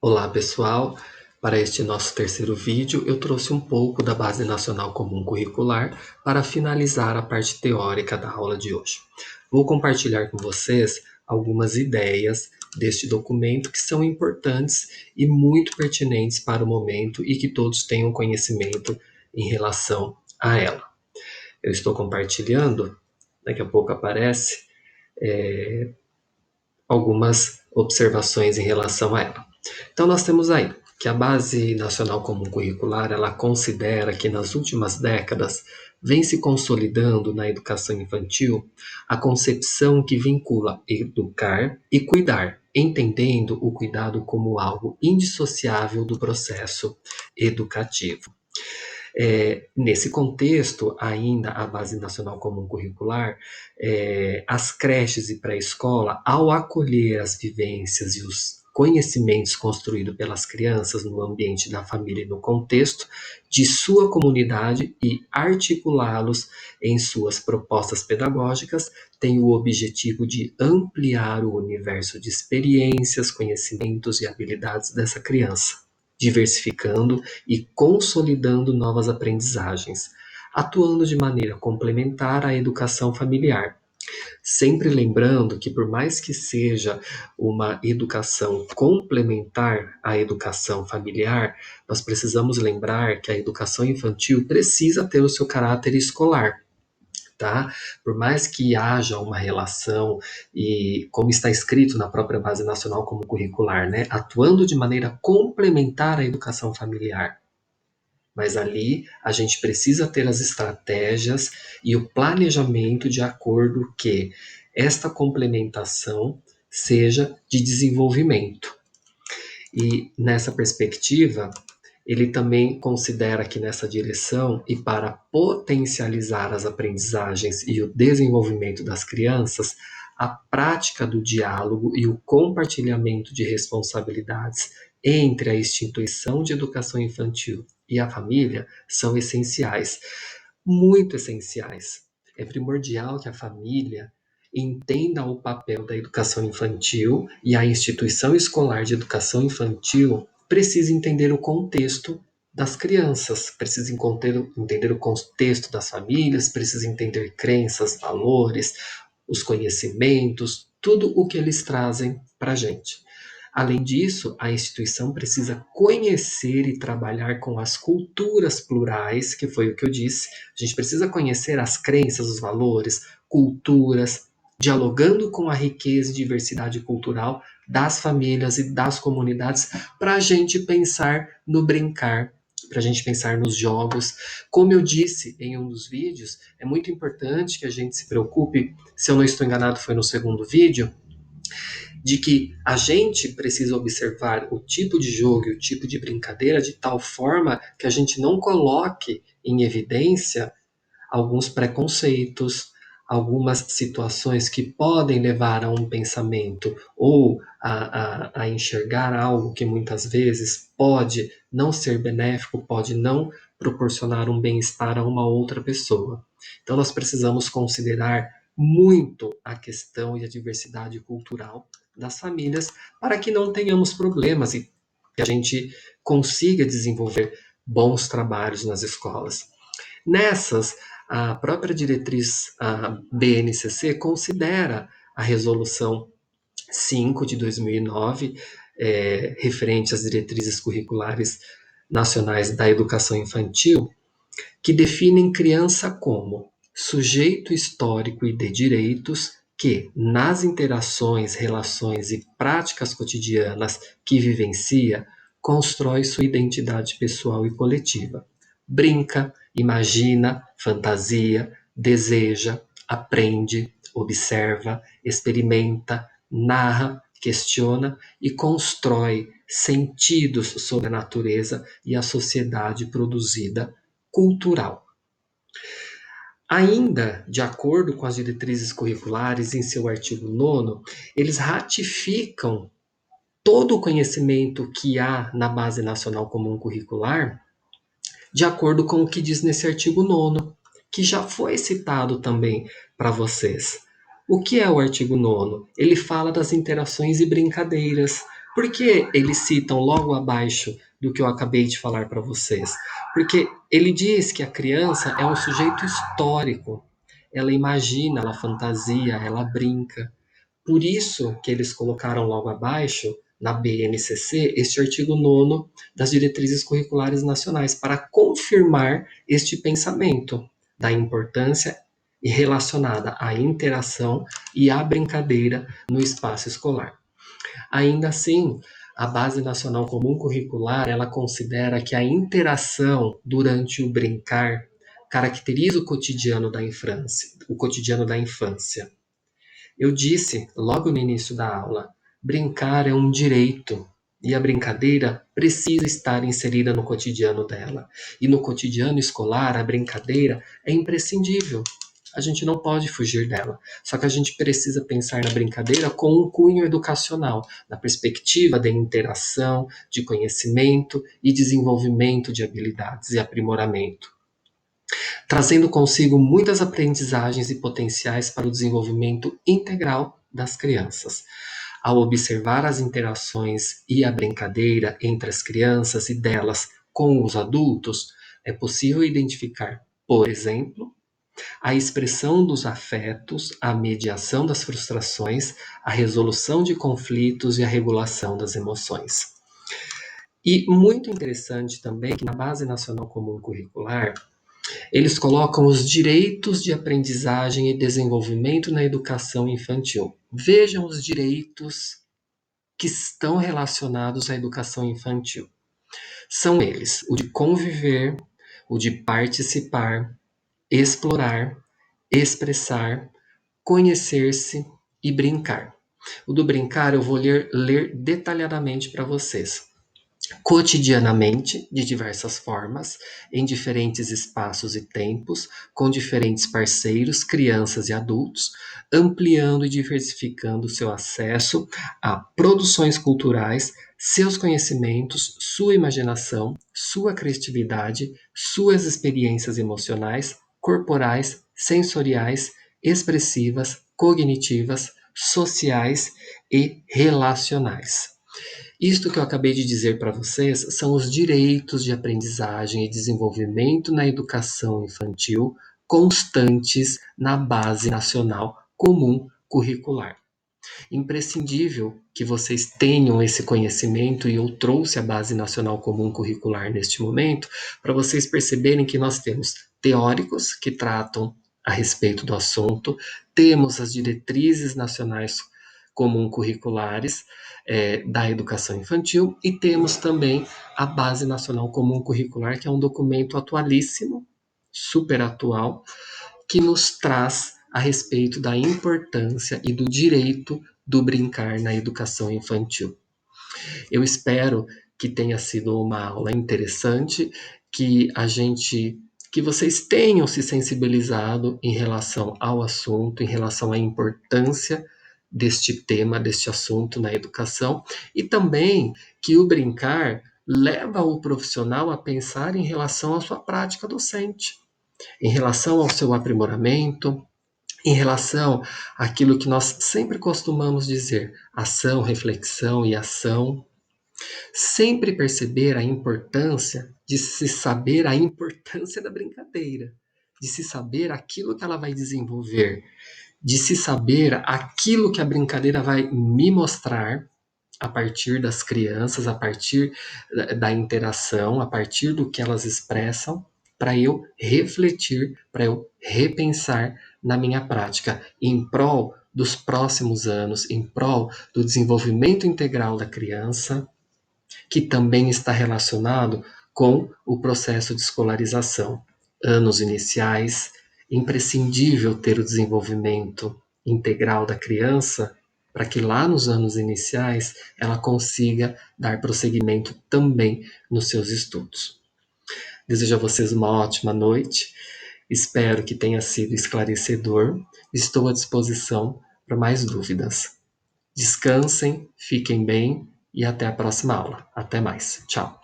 Olá pessoal, para este nosso terceiro vídeo eu trouxe um pouco da Base Nacional Comum Curricular para finalizar a parte teórica da aula de hoje. Vou compartilhar com vocês algumas ideias deste documento que são importantes e muito pertinentes para o momento e que todos tenham conhecimento em relação a ela. Eu estou compartilhando, daqui a pouco aparece algumas observações em relação a ela. Então nós temos aí que a Base Nacional Comum Curricular, ela considera que nas últimas décadas vem se consolidando na educação infantil a concepção que vincula educar e cuidar, entendendo o cuidado como algo indissociável do processo educativo. Nesse contexto, ainda a Base Nacional Comum Curricular, as creches e pré-escola, ao acolher as vivências e os conhecimentos construídos pelas crianças no ambiente da família e no contexto de sua comunidade e articulá-los em suas propostas pedagógicas, tem o objetivo de ampliar o universo de experiências, conhecimentos e habilidades dessa criança, diversificando e consolidando novas aprendizagens, atuando de maneira complementar à educação familiar. Sempre lembrando que, por mais que seja uma educação complementar à educação familiar, nós precisamos lembrar que a educação infantil precisa ter o seu caráter escolar. Tá? Por mais que haja uma relação, e como está escrito na própria Base Nacional como curricular, né, atuando de maneira complementar à educação familiar. Mas ali a gente precisa ter as estratégias e o planejamento de acordo que esta complementação seja de desenvolvimento. E nessa perspectiva, ele também considera que nessa direção e para potencializar as aprendizagens e o desenvolvimento das crianças, a prática do diálogo e o compartilhamento de responsabilidades entre a instituição de educação infantil e a família são essenciais, muito essenciais. É primordial que a família entenda o papel da educação infantil e a instituição escolar de educação infantil precisa entender o contexto das crianças, precisa entender o contexto das famílias, precisa entender crenças, valores, os conhecimentos, tudo o que eles trazem para a gente. Além disso, a instituição precisa conhecer e trabalhar com as culturas plurais, que foi o que eu disse. A gente precisa conhecer as crenças, os valores, culturas, dialogando com a riqueza e diversidade cultural das famílias e das comunidades, para a gente pensar no brincar, para a gente pensar nos jogos. Como eu disse em um dos vídeos, é muito importante que a gente se preocupe, se eu não estou enganado, foi no segundo vídeo, de que a gente precisa observar o tipo de jogo e o tipo de brincadeira de tal forma que a gente não coloque em evidência alguns preconceitos, algumas situações que podem levar a um pensamento ou a enxergar algo que muitas vezes pode não ser benéfico, pode não proporcionar um bem-estar a uma outra pessoa. Então, nós precisamos considerar muito a questão e a diversidade cultural das famílias para que não tenhamos problemas e que a gente consiga desenvolver bons trabalhos nas escolas. Nessas, a própria diretriz a BNCC considera a resolução 5 de 2009, referente às diretrizes curriculares nacionais da educação infantil, que definem criança como sujeito histórico e de direitos que, nas interações, relações e práticas cotidianas que vivencia, constrói sua identidade pessoal e coletiva. Brinca, imagina, fantasia, deseja, aprende, observa, experimenta, narra, questiona e constrói sentidos sobre a natureza e a sociedade produzida cultural. Ainda, de acordo com as diretrizes curriculares, em seu artigo 9º, eles ratificam todo o conhecimento que há na Base Nacional Comum Curricular, de acordo com o que diz nesse artigo 9º, que já foi citado também para vocês. O que é o artigo 9º? Ele fala das interações e brincadeiras, Por que eles citam logo abaixo do que eu acabei de falar para vocês? Porque ele diz que a criança é um sujeito histórico. Ela imagina, ela fantasia, ela brinca. Por isso que eles colocaram logo abaixo, na BNCC, este artigo 9º das diretrizes curriculares nacionais, para confirmar este pensamento da importância relacionada à interação e à brincadeira no espaço escolar. Ainda assim, a Base Nacional Comum Curricular, ela considera que a interação durante o brincar caracteriza o cotidiano da infância. Eu disse logo no início da aula, brincar é um direito e a brincadeira precisa estar inserida no cotidiano dela. E no cotidiano escolar, a brincadeira é imprescindível. A gente não pode fugir dela. Só que a gente precisa pensar na brincadeira com um cunho educacional, na perspectiva de interação, de conhecimento e desenvolvimento de habilidades e aprimoramento, trazendo consigo muitas aprendizagens e potenciais para o desenvolvimento integral das crianças. Ao observar as interações e a brincadeira entre as crianças e delas com os adultos, é possível identificar, por exemplo, a expressão dos afetos, a mediação das frustrações, a resolução de conflitos e a regulação das emoções. E muito interessante também que na Base Nacional Comum Curricular, eles colocam os direitos de aprendizagem e desenvolvimento na educação infantil. Vejam os direitos que estão relacionados à educação infantil. São eles: o de conviver, o de participar, explorar, expressar, conhecer-se e brincar. O do brincar eu vou ler detalhadamente para vocês. Cotidianamente, de diversas formas, em diferentes espaços e tempos, com diferentes parceiros, crianças e adultos, ampliando e diversificando seu acesso a produções culturais, seus conhecimentos, sua imaginação, sua criatividade, suas experiências emocionais, corporais, sensoriais, expressivas, cognitivas, sociais e relacionais. Isto que eu acabei de dizer para vocês são os direitos de aprendizagem e desenvolvimento na educação infantil constantes na Base Nacional Comum Curricular. Imprescindível que vocês tenham esse conhecimento, e eu trouxe a Base Nacional Comum Curricular neste momento, para vocês perceberem que nós temos teóricos que tratam a respeito do assunto, temos as diretrizes nacionais comum curriculares da educação infantil e temos também a Base Nacional Comum Curricular, que é um documento atualíssimo, super atual, que nos traz a respeito da importância e do direito do brincar na educação infantil. Eu espero que tenha sido uma aula interessante, que vocês tenham se sensibilizado em relação ao assunto, em relação à importância deste tema, deste assunto na educação, e também que o brincar leva o profissional a pensar em relação à sua prática docente, em relação ao seu aprimoramento, em relação àquilo que nós sempre costumamos dizer, ação, reflexão e ação. Sempre perceber a importância de se saber a importância da brincadeira, de se saber aquilo que ela vai desenvolver, de se saber aquilo que a brincadeira vai me mostrar a partir das crianças, a partir da interação, a partir do que elas expressam, para eu refletir, para eu repensar na minha prática, em prol dos próximos anos, em prol do desenvolvimento integral da criança, que também está relacionado com o processo de escolarização. Anos iniciais, imprescindível ter o desenvolvimento integral da criança, para que lá nos anos iniciais ela consiga dar prosseguimento também nos seus estudos. Desejo a vocês uma ótima noite, espero que tenha sido esclarecedor, estou à disposição para mais dúvidas. Descansem, fiquem bem e até a próxima aula. Até mais. Tchau.